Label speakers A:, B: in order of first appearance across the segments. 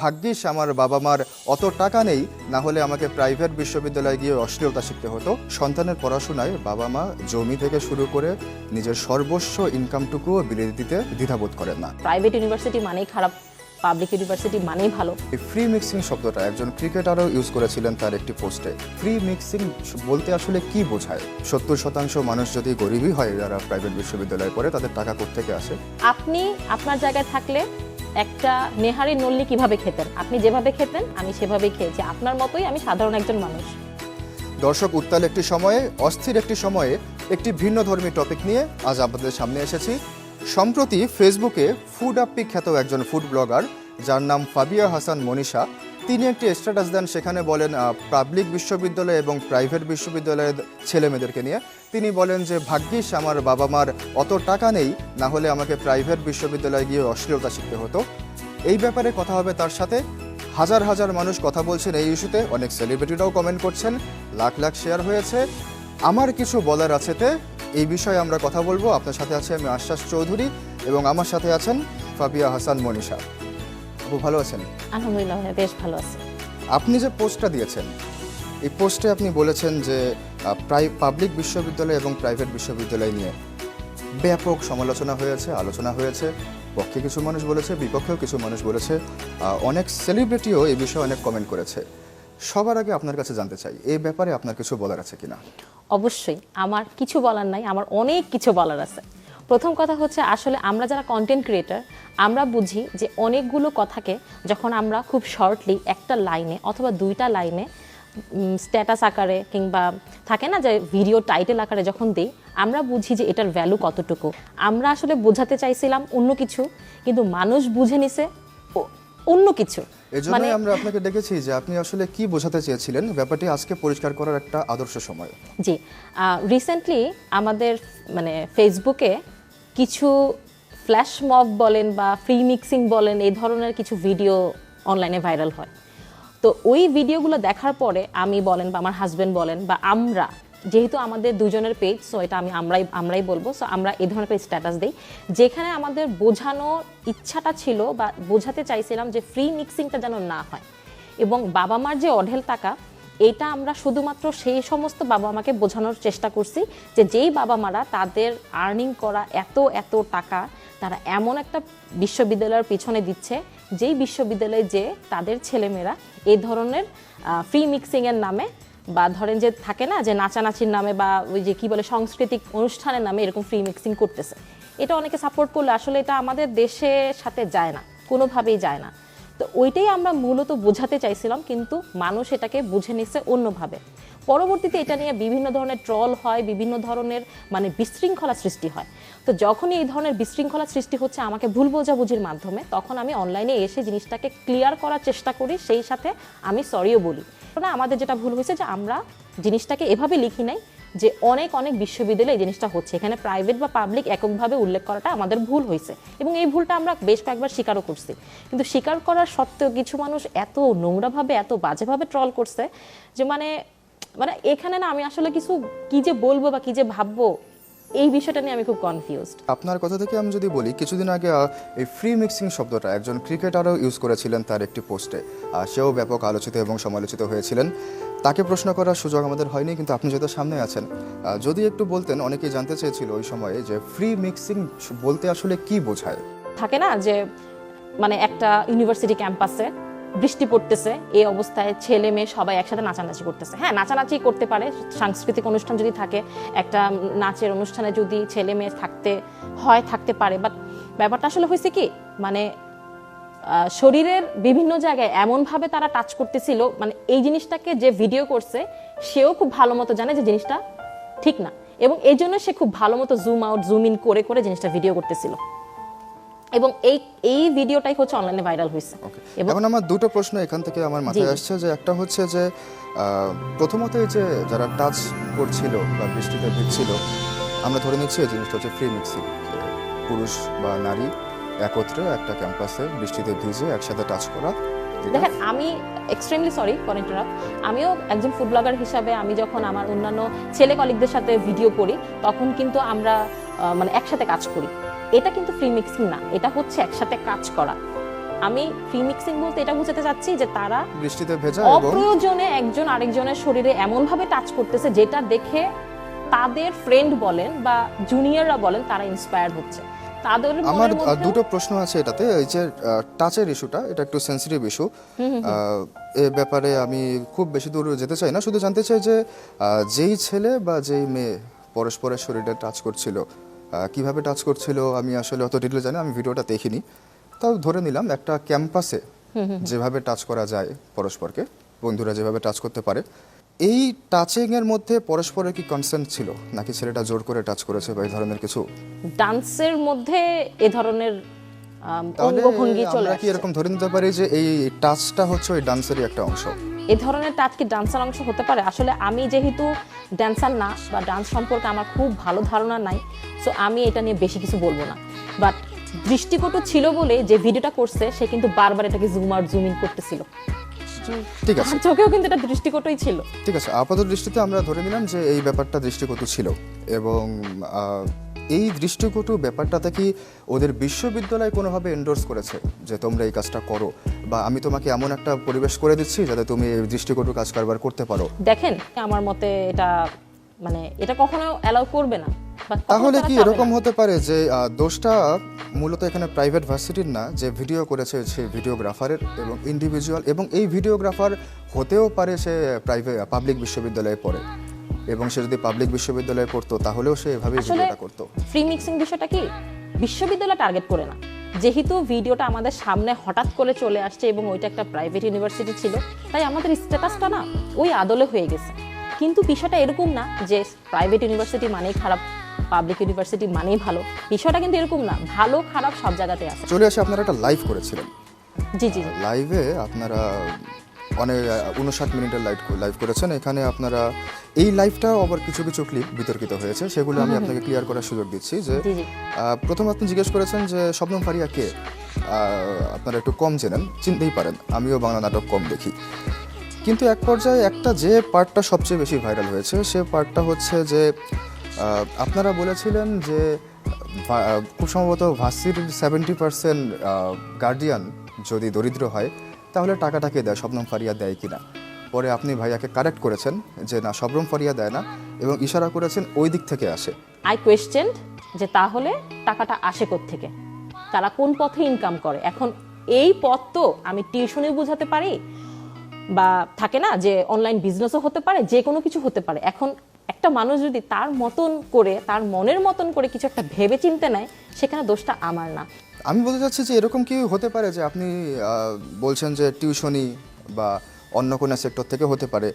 A: ভাগ্যিস আমার বাবা মার অত টাকা নেই, না হলে আমাকে প্রাইভেট বিশ্ববিদ্যালয়ে গিয়ে অশ্লীলতা শিখতে হতো। সন্তানের পড়াশোনায় বাবা মা জমি থেকে শুরু করে নিজের সর্বস্ব ইনকামটুকুও বিলিয়ে দিতে দ্বিধাবোধ করেন না।
B: প্রাইভেট ইউনিভার্সিটি মানেই খারাপ, পাবলিক ইউনিভার্সিটি মানেই ভালো।
A: এই ফ্রি মিক্সিং শব্দটা একজন ক্রিকেটারও ইউজ করেছিলেন তার একটি পোস্টে। ফ্রি মিক্সিং বলতে আসলে কি বোঝায়? 70% মানুষ যদি গরিবই হয় যারা প্রাইভেট বিশ্ববিদ্যালয়ে পড়ে, তাদের টাকা কোত্থেকে আসে?
B: আপনি আপনার জায়গায় থাকলে একটা নেহারি নল্লি কিভাবে খেতেন? আপনি যেভাবে খেতেন আমি সেভাবেই খেয়েছি, আপনার মতোই আমি সাধারণ একজন মানুষ।
A: দর্শক, উত্তাল একটি সময়ে, অস্থির একটি সময়ে একটি ভিন্ন ধর্মী টপিক নিয়ে আজ আপনাদের সামনে এসেছি। সম্প্রতি ফেসবুকে ফুড আপ্পি খ্যাত একজন ফুড ব্লগার, যার নাম ফাবিয়া হাসান মনীষা, তিনি একটি স্ট্যাটাস দেন। সেখানে বলেন পাবলিক বিশ্ববিদ্যালয় এবং প্রাইভেট বিশ্ববিদ্যালয়ের ছেলে মেয়েদেরকে নিয়ে তিনি বলেন যে ভাগ্যিস আমার বাবা মার অত টাকা নেই, না হলে আমাকে প্রাইভেট বিশ্ববিদ্যালয়ে গিয়ে অশ্লীলতা শিখতে হতো। এই ব্যাপারে কথা হবে তার সাথে। হাজার হাজার মানুষ কথা বলছেন এই ইস্যুতে, অনেক সেলিব্রিটিরাও কমেন্ট করছেন, লাখ লাখ শেয়ার হয়েছে। আমার কিছু বলার আছেতে এই বিষয়ে আমরা কথা বলবো। আপনার সাথে আছে আমি আশ্বাস চৌধুরী এবং আমার সাথে আছেন ফাবিয়া হাসান মনীষা। আপু ভালো আছেন?
B: আলহামদুলিল্লাহ বেশ ভালো আছে।
A: আপনি যে পোস্টটা দিয়েছেন, এই পোস্টে আপনি বলেছেন যে পাবলিক বিশ্ববিদ্যালয় এবং প্রাইভেট বিশ্ববিদ্যালয় নিয়ে ব্যাপক সমালোচনা হয়েছে, আলোচনা হয়েছে। পক্ষে কিছু মানুষ বলেছে, বিপক্ষেও কিছু মানুষ বলেছে, অনেক সেলিব্রিটিও এই বিষয়ে অনেক কমেন্ট করেছে। সবার আগে আপনার কাছে জানতে চাই, এই ব্যাপারে আপনার কিছু বলার আছে কিনা?
B: অবশ্যই আমার কিছু বলার নাই, আমার অনেক কিছু বলার আছে। প্রথম কথা হচ্ছে, আসলে আমরা যারা কন্টেন্ট ক্রিয়েটার, আমরা বুঝি যে অনেকগুলো কথাকে যখন আমরা খুব শর্টলি একটা লাইনে অথবা দুইটা লাইনে স্ট্যাটাস আকারে কিংবা থাকে না যে ভিডিও টাইটেল আকারে যখন দিই, আমরা বুঝি যে এটার ভ্যালু কতটুকু। আমরা আসলে বোঝাতে চাইছিলাম অন্য কিছু, কিন্তু মানুষ বুঝে নিছে অন্য কিছু।
A: এজন্যই আমরা আপনাকে ডেকেছি যে আপনি আসলে কি বোঝাতে চেয়েছিলেন, ব্যাপারটি আজকে পরিষ্কার করার একটা আদর্শ সময়।
B: জি, রিসেন্টলি আমাদের ফেসবুকে কিছু ফ্ল্যাশ মব বলেন বা ফ্রি মিক্সিং বলেন, এই ধরনের কিছু ভিডিও অনলাইনে ভাইরাল হয়। তো ওই ভিডিওগুলো দেখার পরে আমি বলেন বা আমার হাজব্যান্ড বলেন বা আমরা, যেহেতু আমাদের দুজনের পেজ, সো এটা আমরাই বলবো, সো আমরা এই ধরনের পেজ স্ট্যাটাস দিই, যেখানে আমাদের বোঝানোর ইচ্ছাটা ছিল বা বোঝাতে চাইছিলাম যে ফ্রি মিক্সিংটা যেন না হয়। এবং বাবা মার যে অঢেল টাকা, এটা আমরা শুধুমাত্র সেই সমস্ত বাবা মাকে বোঝানোর চেষ্টা করছি যে যেই বাবা মারা তাদের আর্নিং করা এত এত টাকা তারা এমন একটা বিশ্ববিদ্যালয়ের পিছনে দিচ্ছে, যেই বিশ্ববিদ্যালয়ে যে তাদের ছেলেমেয়েরা এই ধরনের ফ্রি মিক্সিংয়ের নামে বা ধরেন যে থাকে না যে নাচানাচির নামে বা ওই যে কি বলে সাংস্কৃতিক অনুষ্ঠানের নামে এরকম ফ্রি মিক্সিং করতেছে। এটা অনেকে সাপোর্ট করলে আসলে এটা আমাদের দেশের সাথে যায় না, কোনোভাবেই যায় না। তো ওইটাই আমরা মূলত বোঝাতে চাইছিলাম, কিন্তু মানুষ এটাকে বুঝে নিচ্ছে অন্যভাবে। পরবর্তীতে এটা নিয়ে বিভিন্ন ধরনের ট্রল হয়, বিভিন্ন ধরনের মানে বিশৃঙ্খলা সৃষ্টি হয়। তো যখনই এই ধরনের বিশৃঙ্খলা সৃষ্টি হচ্ছে আমাকে ভুল বোঝাবুঝির মাধ্যমে, তখন আমি অনলাইনে এসে জিনিসটাকে ক্লিয়ার করার চেষ্টা করি, সেই সাথে আমি সরিও বলি। আমাদের যেটা ভুল হয়েছে যে আমরা জিনিসটাকে এভাবে লিখি নাই যে অনেক অনেক বিশ্ববিদ্যালয়ে এই জিনিসটা হচ্ছে, এখানে প্রাইভেট বা পাবলিক এককভাবে উল্লেখ করাটা আমাদের ভুল হয়েছে এবং এই ভুলটা আমরা বেশ কয়েকবার স্বীকারও করছি। কিন্তু স্বীকার করার সত্ত্বেও কিছু মানুষ এত নোংরাভাবে, এত বাজেভাবে ট্রল করছে যে মানে এখানে না আমি আসলে কিছু কি যে বলবো বা কি যে ভাববো, এই বিষয়টা নিয়ে আমি খুব কনফিউজড।
A: আপনার কথা থেকে আমি যদি বলি, কিছুদিন আগে এই ফ্রি মিক্সিং শব্দটা একজন ক্রিকেটারও ইউজ করেছিলেন তার একটি পোস্টে। সেও ব্যাপক আলোচিত এবং সমালোচিত হয়েছিলেন। তাকে প্রশ্ন করার সুযোগ আমাদের হয়নি, কিন্তু আপনি যেহেতু সামনে আছেন, যদি একটু বলতেন। অনেকেই জানতে চেয়েছিল ওই সময়ে যে ফ্রি মিক্সিং বলতে আসলে কি বোঝায়।
B: থাকে না যে মানে একটা ইউনিভার্সিটি ক্যাম্পাসে বৃষ্টি পড়তেছে, এই অবস্থায় ছেলে মেয়ে সবাই একসাথে নাচানাচি করতেছে। হ্যাঁ, নাচানাচি করতে পারে, সাংস্কৃতিক অনুষ্ঠান যদি থাকে, একটা নাচের অনুষ্ঠানে যদি ছেলে মেয়ে থাকতে পারে, বাট ব্যাপারটা আসলে হয়েছে কি মানে শরীরের বিভিন্ন জায়গায় এমনভাবে তারা টাচ করতেছিল, মানে এই জিনিসটাকে যে ভিডিও করছে সেও খুব ভালো মতো জানে যে জিনিসটা ঠিক না, এবং এই জন্য সে খুব ভালো মতো জুম আউট জুম ইন করে করে জিনিসটা ভিডিও করতেছিল, এবং এই ভিডিওটাই হচ্ছে অনলাইনে ভাইরাল হয়েছে।
A: এখন আমার দুটো প্রশ্ন এখান থেকে আমার মাথায় আসছে, যে একটা হচ্ছে যে প্রথমত এই যে যারা টাচ করছিল বা বৃষ্টিতে ভিজছিল, আমরা ধরে নিচ্ছি এই জিনিসটা হচ্ছে ফ্রি মিক্সিং, পুরুষ বা নারী একত্রে একটা ক্যাম্পাসে বৃষ্টিতে ভিজে একসাথে টাচ করা।
B: দেখেন, আমি এক্সট্রিমলি সরি ফর ইন্টারাপ্ট, আমিও একজন ফুড ব্লগার হিসাবে আমি যখন আমার অন্যান্য ছেলে কলিগদের সাথে ভিডিও করি তখন কিন্তু আমরা মানে একসাথে কাজ করি। এটা কিন্তু ফ্রি মিক্সিং না, এটা হচ্ছে একসাথে কাজ করা। আমি ফ্রি মিক্সিং বলতে এটা বোঝাতে চাচ্ছি যে তারা
A: বৃষ্টিতে ভেজা এবং
B: অপ্রয়োজনে একজন আরেকজনের শরীরে এমন ভাবে টাচ করতেছে যেটা দেখে তাদের ফ্রেন্ড বলেন বা জুনিয়ররা বলেন তারা ইন্সপায়ার্ড হচ্ছে। তাদের
A: আমার
B: মনের মধ্যে
A: দুটো প্রশ্ন আছে এটাতে। এই যে টাচের ইস্যুটা, এটা একটু সেন্সিটিভ ইস্যু। এ ব্যাপারে আমি খুব বেশি দূর যেতে চাই না, শুধু জানতে চাই যে যেই ছেলে বা যেই মেয়ে পরস্পরের শরীরে টাচ করছিল, কিভাবে টাচ করছিল আমি আসলে অত ডিটেল জানি, আমি ভিডিওটা দেখিনি। তাও ধরে নিলাম একটা ক্যাম্পাসে যেভাবে টাচ করা যায় পরস্পরকে, বন্ধুরা যেভাবে টাচ করতে পারে, এই টাচিং এর মধ্যে পরস্পরের কি কনসেন্ট ছিল, নাকি ছেলেটা জোর করে টাচ করেছে বা এই ধরনের কিছু?
B: ডান্সের মধ্যে এ ধরনের
A: তাহলে
B: অঙ্গভঙ্গি চলে
A: আমরা কি
B: আসছে।
A: এরকম ধরে নিতে পারি যে এই টাচটা হচ্ছে ওই ডান্সেরই একটা অংশ?
B: এ ধরনের টাচ কি ডান্সার অংশ হতে পারে? আসলে আমি যেহেতু ড্যান্সার না বা ডান্স সম্পর্কে আমার খুব ভালো ধারণা নাই, সো আমি এটা নিয়ে বেশি কিছু বলবো না। বাট দৃষ্টিকটু ছিল বলে যে ভিডিওটা করছে সে কিন্তু বারবার এটাকে জুম আউট জুম ইন করতেছিল।
A: ঠিক আছে,
B: আমার চোখেও কিন্তু এটা দৃষ্টিকটুই ছিল।
A: ঠিক আছে, আপাতত দৃষ্টিতে আমরা ধরে নিলাম যে এই ব্যাপারটা দৃষ্টিকটু ছিল। এবং এই দৃষ্টিকটু ব্যাপারটাতে কি ওদের বিশ্ববিদ্যালয় কোনোভাবে এন্ডোর্স করেছে যে তোমরা এই কাজটা করো, বা আমি তোমাকে এমন একটা পরিবেশ করে দিচ্ছি যাতে তুমি এই দৃষ্টিকটু কাজ কারবার করতে পারো?
B: দেখেন, আমার মতে এটা মানে এটা কখনো অ্যালাউ করবে না। বা কখনো
A: তাহলে
B: তারা
A: কি
B: চাবে
A: এরকম
B: না।
A: হতে পারে যে দোষটা মূলত এখানে প্রাইভেট ভার্সিটির না, যে ভিডিও করেছে সেই ভিডিওগ্রাফারের এবং ইন্ডিভিজুয়াল, এবং এই ভিডিওগ্রাফার হতেও পারে সে পাবলিক বিশ্ববিদ্যালয়ে পড়ে, এবং সে যদি পাবলিক বিশ্ববিদ্যালয়ে পড়তো তাহলেও সে এভাবেই
B: আসলে
A: ভিডিওটা করতো।
B: ফ্রি মিক্সিং বিষয়টা কি বিশ্ববিদ্যালয় টার্গেট করে না, যেহেতু ভিডিওটা আমাদের সামনে হঠাৎ করে চলে আসছে এবং ওইটা একটা প্রাইভেট ইউনিভার্সিটি ছিল, তাই আমাদের স্ট্যাটাসটা না ওই আদলে হয়ে গেছে। কিন্তু বিষয়টা এরকম না যে প্রাইভেট ইউনিভার্সিটি মানেই খারাপ, পাবলিক ইউনিভার্সিটি মানেই ভালো। বিষয়টা কিন্তু এরকম না, ভালো খারাপ সব জায়গাতে আছে।
A: চলে আসে, আপনারা একটা লাইভ করেছিলেন।
B: জি জি জি।
A: লাইভে আপনারা অনেক 59 মিনিটের লাইভ করেছেন। এখানে আপনারা এই লাইভটাও আবার কিছু কিছু ক্লিপ বিতর্কিত হয়েছে, সেগুলো আমি আপনাকে ক্লিয়ার করার সুযোগ দিচ্ছি। যে
B: জি জি।
A: প্রথম আপনি জিজ্ঞেস করেছেন যে শবনম ফারিয়া কে। আপনারা একটু কম চেনেন, চিনতেই পারেন, আমিও বাংলা নাটক কম দেখি। কিন্তু এক পর্যায়ে একটা যে পার্টটা সবচেয়ে বেশি ভাইরাল হয়েছে, সে পার্টটা হচ্ছে যে আপনারা বলেছিলেন যে খুব সম্ভবত ভার্সিটির 70% গার্ডিয়ান যদি দরিদ্র হয় তাহলে টাকাটাকে দেয়, শবনম ফারিয়া দেয় কিনা। পরে আপনি ভাইয়াকে কারেক্ট করেছেন যে না, শবনম ফারিয়া দেয় না, এবং ইশারা করেছেন ওই দিক থেকে আসে।
B: আই কোয়েশ্চেন্ড যে তাহলে টাকাটা আসে কোত্থেকে, তারা কোন পথে ইনকাম করে। এখন এই পথ তো আমি টিউশনে বোঝাতে পারি, বা থাকে না যে অনলাইন বিজনেসও হতে পারে, যে কোনো কিছু হতে পারে। এখন একটা মানুষ যদি তার মতন করে, তার মনের মতন করে কিছু একটা ভেবে চিনতে নেয়, সেখানে দোষটা আমার না।
A: আমি বলতে চাচ্ছি যে এরকম কি হতে পারে যে আপনি বলছেন যে টিউশনি বা অন্য কোনো সেক্টর থেকে হতে পারে,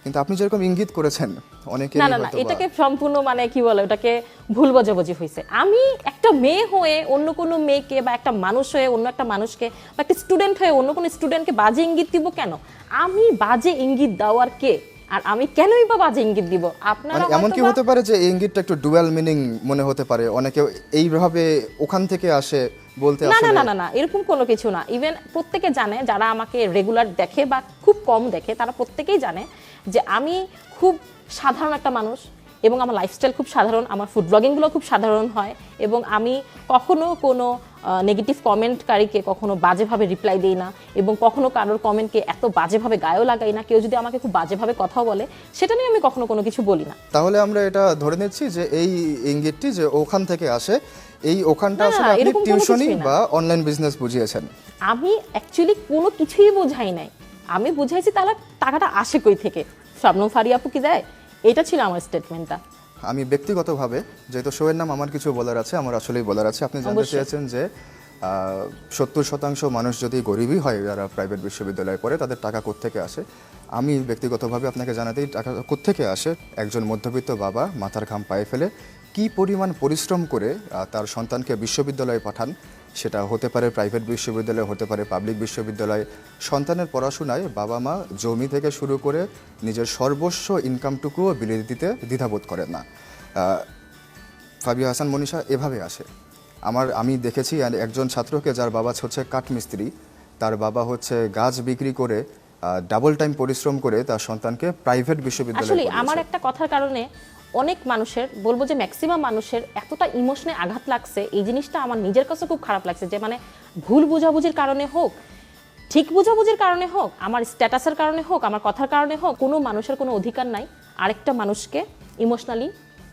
A: কিন্তু আপনি যেরকম ইঙ্গিত করেছেন অনেকে
B: না না না, এটাকে সম্পূর্ণ মানে কি বলে, ওটাকে ভুল বোঝাবুঝি হয়েছে। আমি একটা মেয়ে হয়ে অন্য কোনো মেয়েকে, বা একটা মানুষ হয়ে অন্য একটা মানুষকে, বা একটা স্টুডেন্ট হয়ে অন্য কোনো স্টুডেন্টকে বাজে ইঙ্গিত দিব কেন? আমি বাজে ইঙ্গিত দেওয়ার কে, আর আমি কেনই বা বাজে ইঙ্গিত দিব? আপনারা
A: মানে এমন কি
B: হয়তোবা-
A: হতে পারে যে এই ইঙ্গিতটা একটু ডুয়াল মিনিং মনে হতে পারে, অনেকে এইভাবে ওখান থেকে আসে বলতে
B: না না
A: আসলে
B: না না না, এরকম কোনো কিছু না। ইভেন প্রত্যেকে জানে, যারা আমাকে রেগুলার দেখে বা খুব কম দেখে, তারা প্রত্যেকেই জানে যে আমি খুব সাধারণ একটা মানুষ, এবং আমার লাইফস্টাইল খুব সাধারণ, আমার ফুড ব্লগিংগুলো খুব সাধারণ হয়, এবং আমি কখনো কোনো নেগেটিভ কমেন্টকারীকে কখনো বাজেভাবে রিপ্লাই দিই না, এবং কখনো কারোর কমেন্টকে এত বাজেভাবে গায়েও লাগাই না। কেউ যদি আমাকে খুব বাজেভাবে কথাও বলে, সেটা নিয়ে আমি কখনো কোনো কিছু বলি না।
A: তাহলে আমরা এটা ধরে নিচ্ছি যে এই ইঙ্গিতটি যে ওখান থেকে আসে, এই ওখানটা
B: না,
A: আসলে আপনি
B: এরকম কোনো
A: টিউশনি
B: কিছুই না।
A: বা অনলাইন বিজনেস বুঝিয়েছেন।
B: আমি অ্যাকচুয়ালি কোনো কিছুই বোঝাই নাই, আমি বুঝাইছি তাহলে টাকাটা আসে কই থেকে, শবনম ফারিয়া আপু কি দেয়, এটা ছিল আমার স্টেটমেন্টটা।
A: আমি ব্যক্তিগতভাবে, যেহেতু শোয়ের নাম আমার কিছু বলার আছে, আমার আসলেই বলার আছে। আপনি জানতে
B: অবশ্যই।
A: চেয়েছেন যে 70% মানুষ যদি গরিবই হয়, যারা প্রাইভেট বিশ্ববিদ্যালয়ে পড়ে, তাদের টাকা কোত্থেকে আসে। আমি ব্যক্তিগতভাবে আপনাকে জানাতেই, টাকা কোত্থেকে আসে, একজন মধ্যবিত্ত বাবা মাথার ঘাম পায়ে ফেলে কি পরিমাণ পরিশ্রম করে তার সন্তানকে বিশ্ববিদ্যালয়ে পাঠান। সেটা হতে পারে প্রাইভেট বিশ্ববিদ্যালয়, হতে পারে পাবলিক বিশ্ববিদ্যালয়। সন্তানের পড়াশোনায় বাবা মা জমি থেকে শুরু করে নিজের সর্বস্ব ইনকামটুকুও বিলিয়ে দিতে দ্বিধাবোধ করেন না। ফাবিয়া হাসান মনীষা এভাবে আসে। আমি দেখেছি একজন ছাত্রকে, যার বাবা হচ্ছে কাঠমিস্ত্রি, তার বাবা হচ্ছে গাছ বিক্রি করে ডাবল টাইম পরিশ্রম করে তার সন্তানকে প্রাইভেট বিশ্ববিদ্যালয়ে
B: আসলে
A: পড়িয়েছে।
B: আমার একটা কথার কারণে অনেক মানুষের, বলবো যে ম্যাক্সিমাম মানুষের এতটা ইমোশনে আঘাত লাগছে, এই জিনিসটা আমার নিজের কাছে খুব খারাপ লাগছে যে মানে ভুল বোঝাবুঝির কারণে হোক, ঠিক বোঝাবুঝির কারণে হোক, আমার স্ট্যাটাসের কারণে হোক, আমার কথার কারণে হোক, কোনো মানুষের কোনো অধিকার নাই আরেকটা মানুষকে ইমোশনালি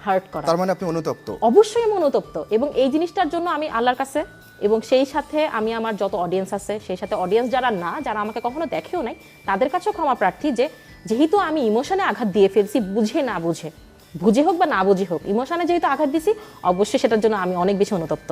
B: হার্ট করা।
A: তার মানে আপনি অনুতপ্ত।
B: অবশ্যই আমি অনুতপ্ত, এবং এই জিনিসটার জন্য আমি আল্লাহর কাছে এবং সেই সাথে আমি আমার যত অডিয়েন্স আছে, সেই সাথে অডিয়েন্স যারা না, যারা আমাকে কখনো দেখেও নাই, তাদের কাছেও ক্ষমা প্রার্থী যে যেহেতু আমি ইমোশনে আঘাত দিয়ে ফেলছি, বুঝে না বুঝে, বুঝে হোক বা না বুঝে হোক, ইমোশনে যেহেতু আঘাত দিছি, অবশ্যই সেটার জন্য আমি অনেক বেশি অনুতপ্ত।